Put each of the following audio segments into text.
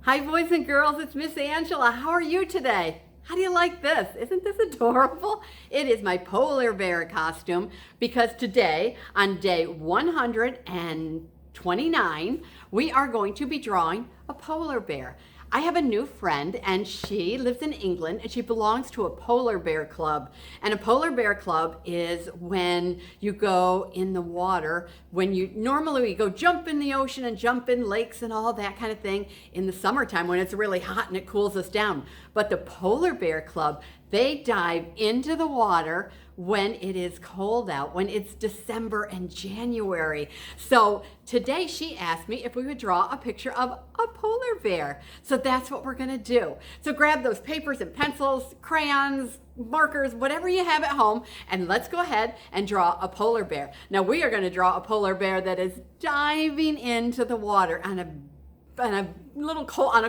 Hi, boys and girls. It's Miss Angela. How are you today? How do you like this? Isn't this adorable? It is my polar bear costume because today, on day 129, we are going to be drawing a polar bear. I have a new friend and she lives in England and she belongs to a polar bear club. And a polar bear club is when you go in the water, when you normally go jump in the ocean and jump in lakes and all that kind of thing in the summertime when it's really hot and it cools us down. But the polar bear club, they dive into the water when it is cold out, when it's December and January. So today she asked me if we would draw a picture of a polar bear. So that's what we're gonna do. So grab those papers and pencils, crayons, markers, whatever you have at home, and let's go ahead and draw a polar bear. Now we are gonna draw a polar bear that is diving into the water on a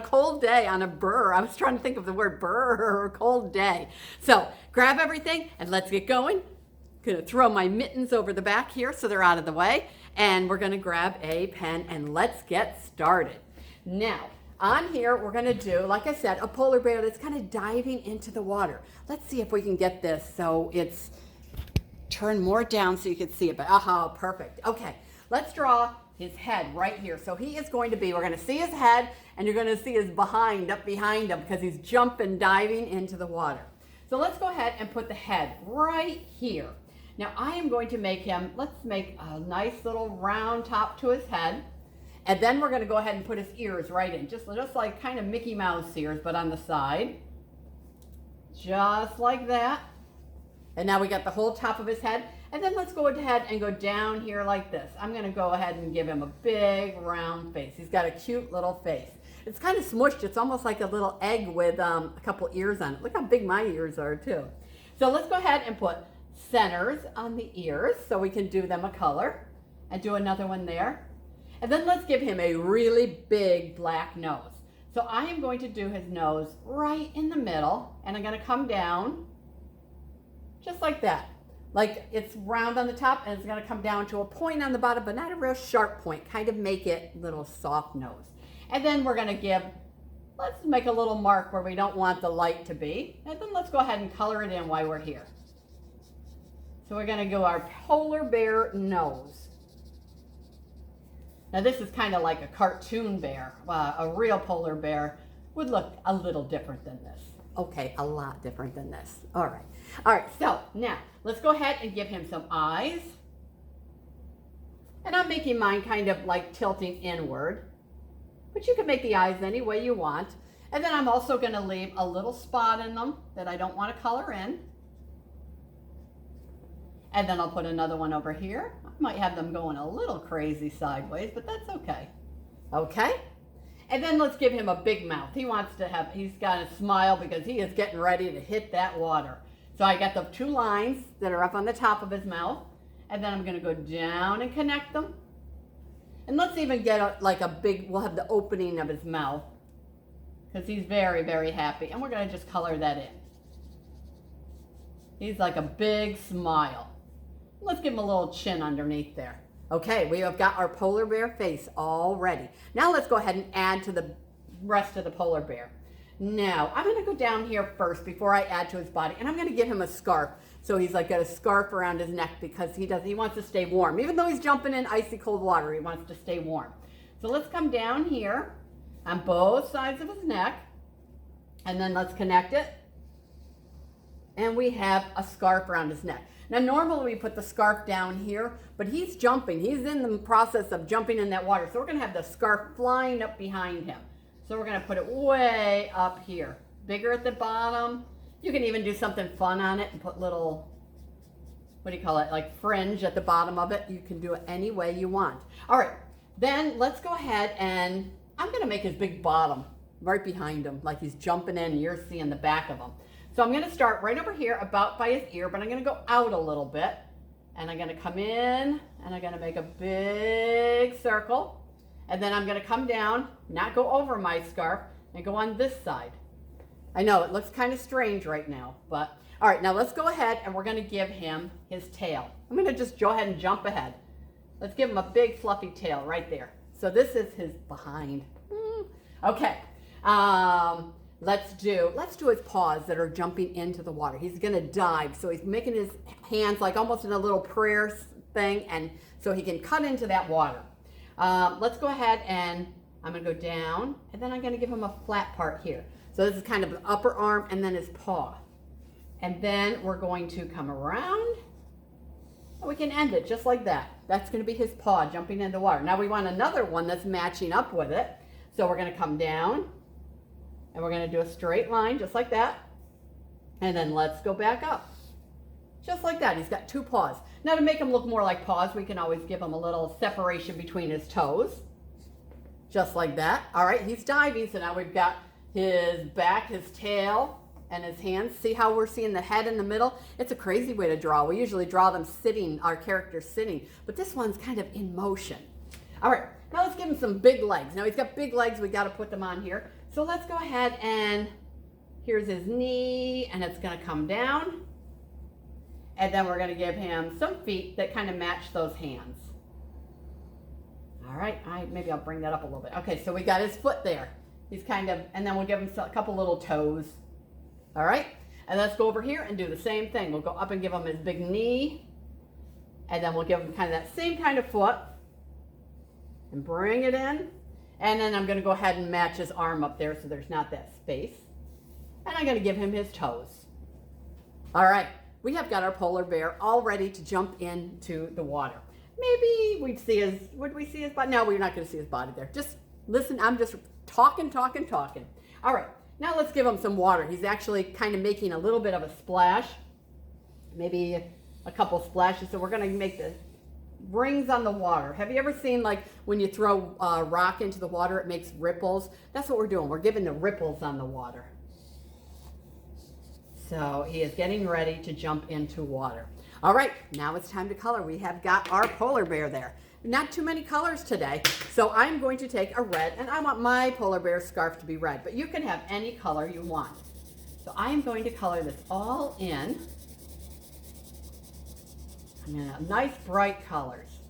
cold day, on a burr. I was trying to think of the word burr or cold day. So grab everything and let's get going. Gonna throw my mittens over the back here so they're out of the way. And we're gonna grab a pen and let's get started. Now, on here, we're gonna do, like I said, a polar bear that's kind of diving into the water. Let's see if we can get this so it's turned more down so you can see it. But aha, perfect. Okay, let's draw his head right here. So he is going to be, we're going to see his head and you're going to see his behind up behind him because he's jumping, diving into the water. So let's go ahead and put the head right here. Now I am going to make him, let's make a nice little round top to his head. And then we're going to go ahead and put his ears right in, just like kind of Mickey Mouse ears, but on the side. Just like that. And now we got the whole top of his head. And then let's go ahead and go down here like this. I'm gonna go ahead and give him a big round face. He's got a cute little face. It's kind of smushed. It's almost like a little egg with a couple ears on it. Look how big my ears are too. So let's go ahead and put centers on the ears so we can do them a color and do another one there. And then let's give him a really big black nose. So I am going to do his nose right in the middle and I'm gonna come down just like that. Like it's round on the top and it's gonna come down to a point on the bottom, but not a real sharp point, kind of make it a little soft nose. And then we're gonna let's make a little mark where we don't want the light to be. And then let's go ahead and color it in while we're here. So we're gonna go our polar bear nose. Now this is kind of like a cartoon bear. A real polar bear would look a little different than this. Okay, a lot different than this. All right, so now let's go ahead and give him some eyes. And I'm making mine kind of like tilting inward, but you can make the eyes any way you want. And then I'm also gonna leave a little spot in them that I don't want to color in. And then I'll put another one over here. I might have them going a little crazy sideways, but that's okay. Okay? And then let's give him a big mouth. He's got a smile because he is getting ready to hit that water. So I got the two lines that are up on the top of his mouth. And then I'm gonna go down and connect them. And let's even get we'll have the opening of his mouth because he's very, very happy. And we're gonna just color that in. He's like a big smile. Let's give him a little chin underneath there. Okay, we have got our polar bear face all ready. Now let's go ahead and add to the rest of the polar bear. Now, I'm gonna go down here first before I add to his body, and I'm gonna give him a scarf. So he's like got a scarf around his neck because he wants to stay warm. Even though he's jumping in icy cold water, he wants to stay warm. So let's come down here on both sides of his neck, and then let's connect it. And we have a scarf around his neck. Now normally we put the scarf down here, but he's jumping. He's in the process of jumping in that water. So we're gonna have the scarf flying up behind him. So we're gonna put it way up here. Bigger at the bottom. You can even do something fun on it and put little, like fringe at the bottom of it. You can do it any way you want. All right, then let's go ahead and I'm gonna make his big bottom right behind him, like he's jumping in and you're seeing the back of him. So I'm gonna start right over here about by his ear, but I'm gonna go out a little bit. And I'm gonna come in and I'm gonna make a big circle. And then I'm gonna come down, not go over my scarf, and go on this side. I know it looks kind of strange right now, but all right, now let's go ahead and we're gonna give him his tail. I'm gonna just go ahead and jump ahead. Let's give him a big fluffy tail right there. So this is his behind. Okay, Let's do his paws that are jumping into the water. He's gonna dive, so he's making his hands like almost in a little prayer thing, and so he can cut into that water. Let's go ahead and I'm gonna go down, and then I'm gonna give him a flat part here. So this is kind of the upper arm and then his paw. And then we're going to come around, and we can end it just like that. That's gonna be his paw jumping into the water. Now we want another one that's matching up with it. So we're gonna come down, and we're gonna do a straight line just like that. And then let's go back up. Just like that, he's got two paws. Now to make him look more like paws, we can always give him a little separation between his toes. Just like that. All right, he's diving, so now we've got his back, his tail, and his hands. See how we're seeing the head in the middle? It's a crazy way to draw. We usually draw them sitting, our character sitting, but this one's kind of in motion. All right, now let's give him some big legs. Now he's got big legs, we gotta put them on here. So let's go ahead and here's his knee, and it's gonna come down. And then we're gonna give him some feet that kind of match those hands. All right, maybe I'll bring that up a little bit. Okay, so we got his foot there. He's kind of, and then we'll give him a couple little toes. All right, and let's go over here and do the same thing. We'll go up and give him his big knee, and then we'll give him kind of that same kind of foot, and bring it in. And then I'm gonna go ahead and match his arm up there so there's not that space. And I'm gonna give him his toes. All right, we have got our polar bear all ready to jump into the water. Maybe would we see his body? No, we're not gonna see his body there. Just listen, I'm just talking. All right, now let's give him some water. He's actually kind of making a little bit of a splash, maybe a couple splashes. So we're gonna make the rings on the water. Have you ever seen like when you throw a rock into the water, it makes ripples? That's what we're doing. We're giving the ripples on the water. So he is getting ready to jump into water. All right, now it's time to color. We have got our polar bear there. Not too many colors today, so I'm going to take a red, and I want my polar bear scarf to be red, but you can have any color you want. So I am going to color this all in. I'm gonna have nice bright colors.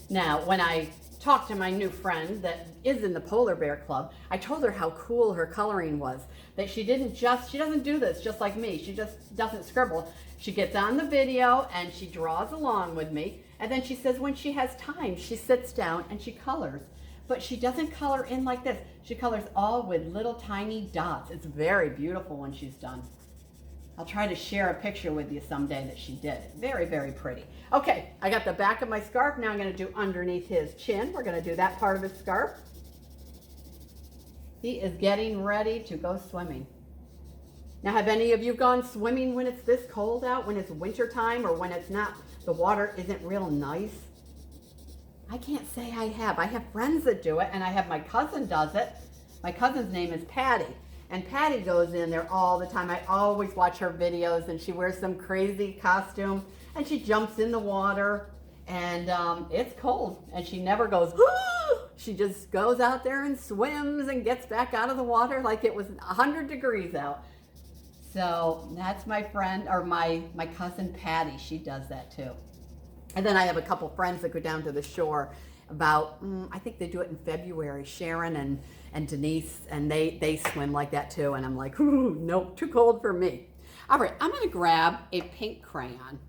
Now, when I talked to my new friend that is in the Polar Bear Club, I told her how cool her coloring was. That she doesn't do this just like me. She just doesn't scribble. She gets on the video and she draws along with me. And then she says when she has time, she sits down and she colors. But she doesn't color in like this. She colors all with little tiny dots. It's very beautiful when she's done. I'll try to share a picture with you someday that she did. Very, very pretty. Okay, I got the back of my scarf. Now I'm gonna do underneath his chin. We're gonna do that part of his scarf. He is getting ready to go swimming. Now, have any of you gone swimming when it's this cold out, when it's winter time, or when it's not, the water isn't real nice? I can't say I have. I have friends that do it, and I have my cousin does it. My cousin's name is Patty. And Patty goes in there all the time. I always watch her videos, and she wears some crazy costume, and she jumps in the water, and it's cold, and she never goes, she just goes out there and swims and gets back out of the water like it was 100 degrees out. So that's my friend, or my cousin Patty. She does that too. And then I have a couple friends that go down to the shore about, I think they do it in February, Sharon and Denise, and they swim like that too. And I'm like, nope, too cold for me. All right, I'm gonna grab a pink crayon.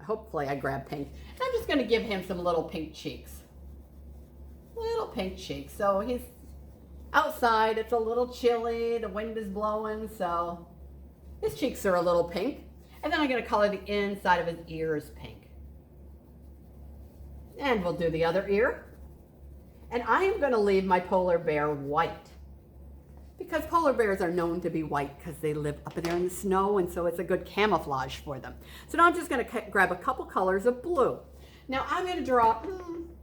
Hopefully I grab pink. And I'm just gonna give him some little pink cheeks. Little pink cheeks. So he's outside, it's a little chilly, the wind is blowing, so his cheeks are a little pink. And then I'm gonna color the inside of his ears pink. And we'll do the other ear. And I am gonna leave my polar bear white, because polar bears are known to be white because they live up there in the snow, and so it's a good camouflage for them. So now I'm just gonna grab a couple colors of blue. Now I'm gonna draw,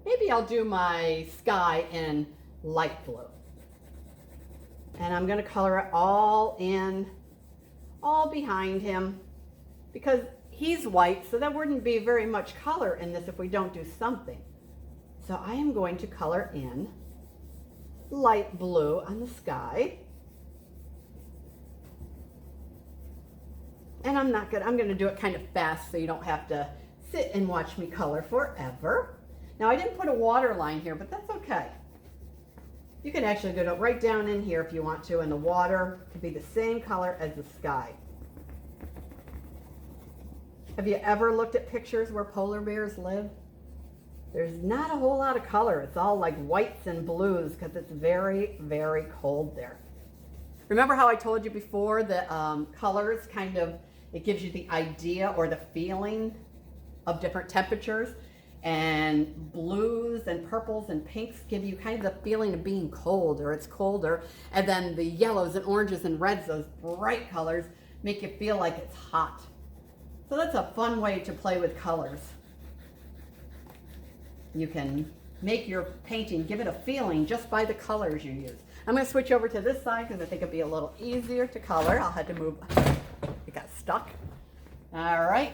maybe I'll do my sky in light blue. And I'm gonna color it all in, all behind him, because he's white, so there wouldn't be very much color in this if we don't do something. So I am going to color in light blue on the sky. And I'm gonna do it kind of fast so you don't have to sit and watch me color forever. Now I didn't put a water line here, but that's okay. You can actually go right down in here if you want to, and the water could be the same color as the sky. Have you ever looked at pictures where polar bears live? There's not a whole lot of color. It's all like whites and blues because it's very, very cold there. Remember how I told you before that colors kind of, it gives you the idea or the feeling of different temperatures, and blues and purples and pinks give you kind of the feeling of being cold, or it's colder, and then the yellows and oranges and reds, those bright colors, make you feel like it's hot. So that's a fun way to play with colors. You can make your painting, give it a feeling just by the colors you use. I'm going to switch over to this side because I think it'll be a little easier to color. I'll have to move, it got stuck. All right.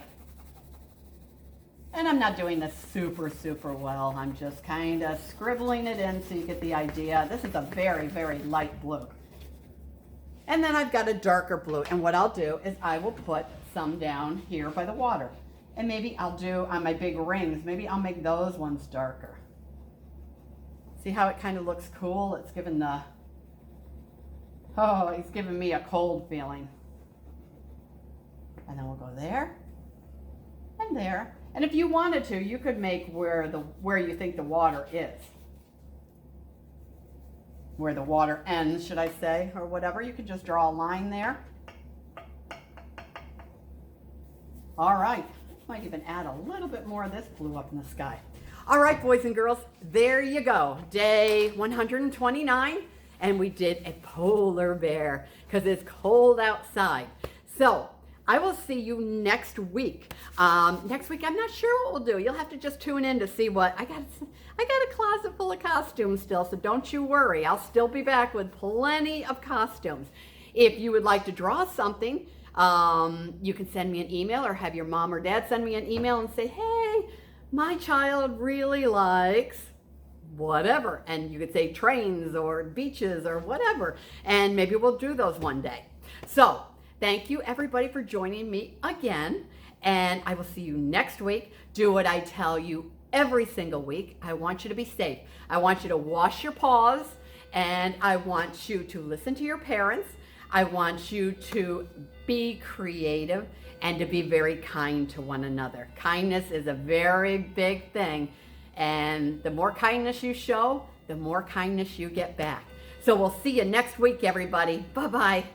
And I'm not doing this super well. I'm just kind of scribbling it in so you get the idea. This is a very, very light blue. And then I've got a darker blue. And what I'll do is I will put some down here by the water. And maybe I'll do on my big rings, maybe I'll make those ones darker. See how it kind of looks cool? It's giving the, oh, it's giving me a cold feeling. And then we'll go there and there. And if you wanted to, you could make where you think the water is. Where the water ends, should I say, or whatever. You could just draw a line there. All right. Might even add a little bit more of this blue up in the sky. All right, boys and girls, there you go. Day 129, and we did a polar bear because it's cold outside. So I will see you next week. Next week, I'm not sure what we'll do. You'll have to just tune in to see what I got a closet full of costumes still, so don't you worry. I'll still be back with plenty of costumes. If you would like to draw something, you can send me an email or have your mom or dad send me an email and say, hey, my child really likes whatever. And you could say trains or beaches or whatever. And maybe we'll do those one day. So thank you everybody for joining me again. And I will see you next week. Do what I tell you every single week. I want you to be safe. I want you to wash your paws, and I want you to listen to your parents. I want you to be creative and to be very kind to one another. Kindness is a very big thing, and the more kindness you show, the more kindness you get back. So we'll see you next week, everybody. Bye-bye.